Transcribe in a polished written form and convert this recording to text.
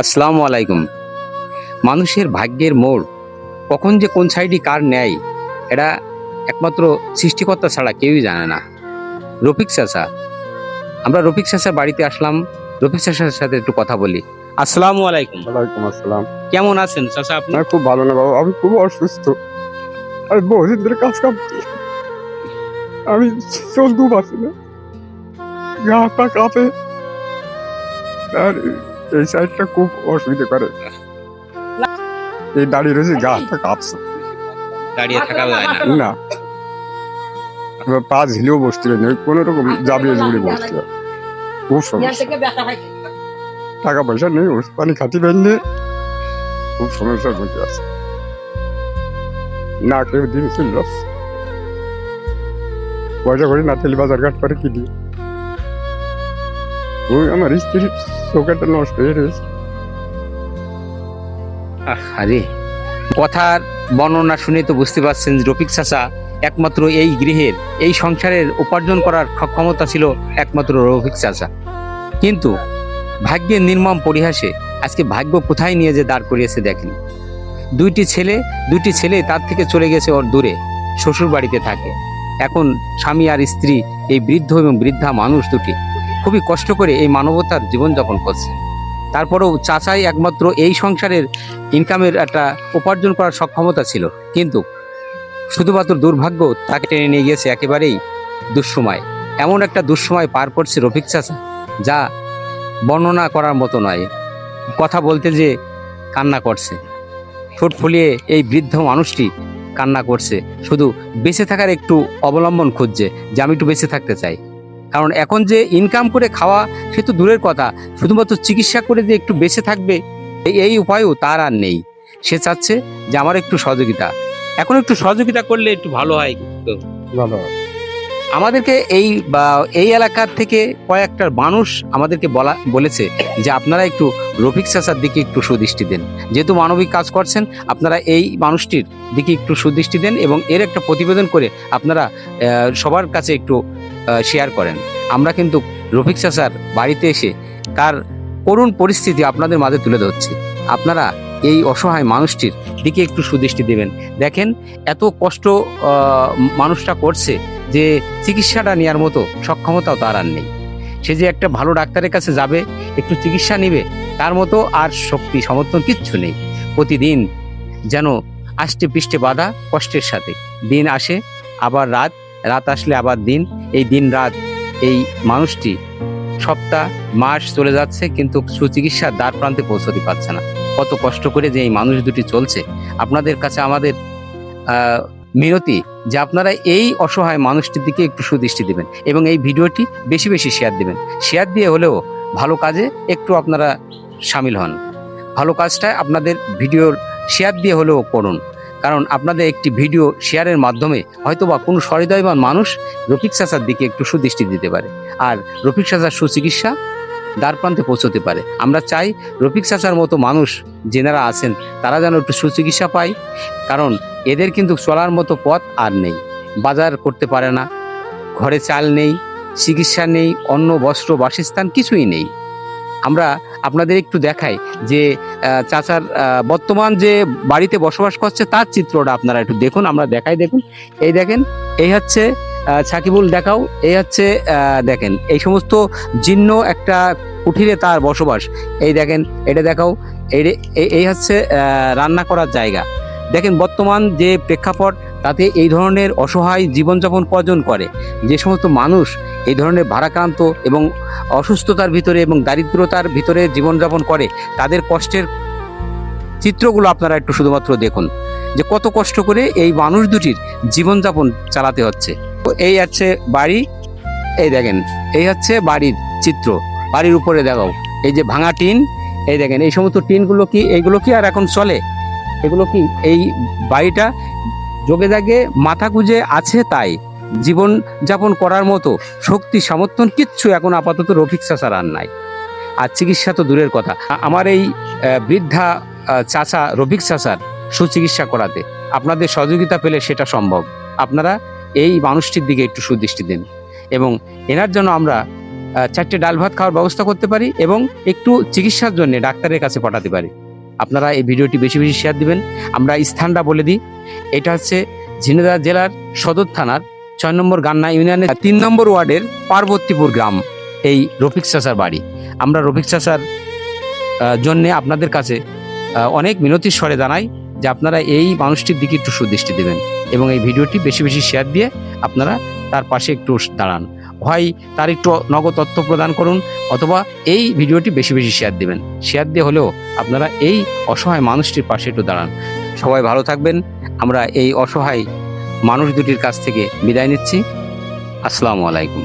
আসসালামু আলাইকুম। মানুষের ভাগ্যের মোড় কখন যে কোন সাইডই কার নেয় এটা একমাত্র সৃষ্টিকর্তা ছাড়া কেউই জানে না। রফিক চাচা, আমরা রফিক চাচার বাড়িতে আসলাম। রফিক চাচার সাথে একটু কথা বলি। আসসালামু আলাইকুম। ওয়ালাইকুম আসসালাম। কেমন আছেন চাচা আপনি? না, খুব ভালো না বাবা, আমি খুব অসুস্থ। আমি বহুদিন ধরে কাজ কাম করি, আমি চলতেও পারছি না, গা হাত পা কাঁপে, আর এই সাইডটা খুব অসুবিধা করে। এই দাঁড়িয়ে রয়েছে, গা হাত পা কাঁপছে দাঁড়িয়ে থাকা যায় না। না, এবার পা ঝিলেও বসতে পারি না, ওই কোনো রকম জাবিয়ে জুড়ে বসতে হয়। খুব সমস্যা, টাকা পয়সা নেই, ওষুধ পানি খাতি পাইনি, খুব সমস্যার মধ্যে আছে। না কেউ দিন ছিল, পয়সা করে না তেল বাজার ঘাট করে কি দিয়ে, ওই আমার স্ত্রীর চোখটা নষ্ট হয়ে রয়েছে। আরে কথার বর্ণনা শুনে তো বুঝতে পারছেন যে রফিক চাচা একমাত্র এই গৃহের এই সংসারের উপার্জন করার ক্ষমতা ছিল একমাত্র রফিক চাচা। কিন্তু ভাগ্যের নির্মম পরিহাসে আজকে ভাগ্য কোথায় নিয়ে যে দাঁড় করিয়েছে দেখেন। দুইটি ছেলে তার থেকে চলে গেছে ওর দূরে, শ্বশুর বাড়িতে থাকে। এখন স্বামী আর স্ত্রী, এই বৃদ্ধ এবং বৃদ্ধা মানুষ দুটি খুবই কষ্ট করে এই মানবতার জীবনযাপন করছে। তারপরেও চাচাই একমাত্র এই সংসারের ইনকামের একটা উপার্জন করার সক্ষমতা ছিল, কিন্তু শুধুমাত্র দুর্ভাগ্য তাকে টেনে নিয়ে গিয়েছে একেবারেই দুঃসময়। এমন একটা দুঃসময় পার করছে রফিক চাচা যা বর্ণনা করার মতো নয়। কথা বলতে যে কান্না করছে, ঠোঁট ফুলিয়ে এই বৃদ্ধ মানুষটি কান্না করছে, শুধু বেঁচে থাকার একটু অবলম্বন খুঁজছে যে আমি একটু বেঁচে থাকতে চাই। কারণ এখন যে ইনকাম করে খাওয়া সে তো দূরের কথা, শুধুমাত্র চিকিৎসা করে যে একটু বেঁচে থাকবে এই উপায়ও তার আর নেই। সে চাচ্ছে যে আমার একটু সহযোগিতা, এখন একটু সহযোগিতা করলে একটু ভালো হয়। ভালো, আমাদেরকে এই এলাকার থেকে কয়েকটা মানুষ আমাদেরকে বলেছে যে আপনারা একটু রফিক চাচার দিকে একটু সুদৃষ্টি দেন, যেহেতু মানবিক কাজ করছেন আপনারা এই মানুষটির দিকে একটু সুদৃষ্টি দেন এবং এর একটা প্রতিবেদন করে আপনারা সবার কাছে একটু শেয়ার করেন। আমরা কিন্তু রফিক চাচার বাড়িতে এসে তার করুণ পরিস্থিতি আপনাদের মাঝে তুলে ধরছি। আপনারা এই অসহায় মানুষটির দিকে একটু সুদৃষ্টি দেবেন। দেখেন এত কষ্ট মানুষটা করছে যে চিকিৎসাটা নেওয়ার মতো সক্ষমতাও তার আর নেই। সে যে একটা ভালো ডাক্তারের কাছে যাবে, একটু চিকিৎসা নেবে, তার মতো আর শক্তি সমর্থন কিচ্ছু নেই। প্রতিদিন যেন আষ্টে পৃষ্ঠে বাঁধা কষ্টের সাথে দিন আসে, আবার রাত আসলে আবার দিন, এই দিন রাত এই মানুষটি সপ্তাহ মাস চলে যাচ্ছে, কিন্তু সুচিকিৎসার দ্বার প্রান্তে পৌঁছতে পারছে না। কত কষ্ট করে যে এই মানুষ দুটি চলছে। আপনাদের কাছে আমাদের মিনতি যে আপনারা এই অসহায় মানুষটির দিকে একটু সুদৃষ্টি দেবেন এবং এই ভিডিওটি বেশি বেশি শেয়ার দিবেন। শেয়ার দিয়ে হলেও ভালো কাজে একটু আপনারা সামিল হন। ভালো কাজটা আপনাদের ভিডিওর শেয়ার দিয়ে হলেও করুন, কারণ আপনাদের একটি ভিডিও শেয়ারের মাধ্যমে হয়তোবা কোনো সহৃদয়বান মানুষ রফিক চাচার দিকে একটু সুদৃষ্টি দিতে পারে, আর রফিক চাচার সুচিকিৎসা দ্বার প্রান্তে পৌঁছতে পারে। আমরা চাই রফিক চাচার মতো মানুষ যেনারা আছেন তারা যেন একটু সুচিকিৎসা পায়, কারণ এদের কিন্তু চলার মতো পথ আর নেই। বাজার করতে পারে না, ঘরে চাল নেই, চিকিৎসা নেই, অন্ন বস্ত্র বাসস্থান কিছুই নেই। আমরা আপনাদের একটু দেখাই যে চাচার বর্তমান যে বাড়িতে বসবাস করছে তার চিত্রটা আপনারা একটু দেখুন। আমরা দেখাই, দেখুন, এই দেখেন, এই হচ্ছে সাকিবুল, দেখাও, এই হচ্ছে দেখেন এই সমস্ত জীর্ণ একটা কুঠিরে তার বসবাস। এই দেখেন, এটা দেখাও, এই হচ্ছে রান্না করার জায়গা। দেখেন বর্তমান যে প্রেক্ষাপট, তাতে এই ধরনের অসহায় জীবনযাপন কজন করে? যে সমস্ত মানুষ এই ধরনের ভারাক্রান্ত এবং অসুস্থতার ভিতরে এবং দারিদ্রতার ভিতরে জীবনযাপন করে, তাদের কষ্টের চিত্রগুলো আপনারা একটু শুধুমাত্র দেখুন যে কত কষ্ট করে এই মানুষ দুটির জীবনযাপন চালাতে হচ্ছে। এই হচ্ছে বাড়ি, এই দেখেন, এই হচ্ছে বাড়ির চিত্র। বাড়ির উপরে দেখাও, এই যে ভাঙা টিন, এই দেখেন এই সমস্ত টিনগুলো কি, এইগুলো কি আর এখন চলে? এগুলো কি এই বাড়িটা যোগে জাগে মাথা গুঁজে আছে, তাই জীবন যাপন করার মতো শক্তি সমর্থন কিচ্ছু এখন আপাতত রফিক চাচার আর নাই। আর চিকিৎসা তো দূরের কথা, আমার এই বৃদ্ধা চাচা রফিক চাচার সুচিকিৎসা করাতে আপনাদের সহযোগিতা পেলে সেটা সম্ভব। আপনারা এই মানুষটির দিকে একটু সুদৃষ্টি দিন এবং এনার জন্য আমরা 4টে ডাল ভাত খাওয়ার ব্যবস্থা করতে পারি এবং একটু চিকিৎসার জন্য ডাক্তারের কাছে পাঠাতে পারি। আপনারা এই ভিডিওটি বেশি বেশি শেয়ার দিবেন। আমরা স্থানটা বলে দিই, এটা হচ্ছে ঝিনাইদহ জেলার সদর থানার 6 নম্বর গান্না ইউনিয়নের 3 নম্বর ওয়ার্ডের পার্বতীপুর গ্রাম এই রফিক চাচার বাড়ি। আমরা রফিক চাচার জন্যে আপনাদের কাছে অনেক মিনতির স্বরে জানাই যে আপনারা এই মানুষটির দিকে একটু সুদৃষ্টি দেবেন এবং এই ভিডিওটি বেশি বেশি শেয়ার দিয়ে আপনারা তার পাশে একটু দাঁড়ান। হয় তার একটু নগদ তথ্য প্রদান করুন অথবা এই ভিডিওটি বেশি বেশি শেয়ার দিবেন। শেয়ার দিয়ে হলেও আপনারা এই অসহায় মানুষটির পাশে একটু দাঁড়ান। সবাই ভালো থাকবেন। আমরা এই অসহায় মানুষ দুটির কাছ থেকে বিদায় নিচ্ছি। আসসালামু আলাইকুম।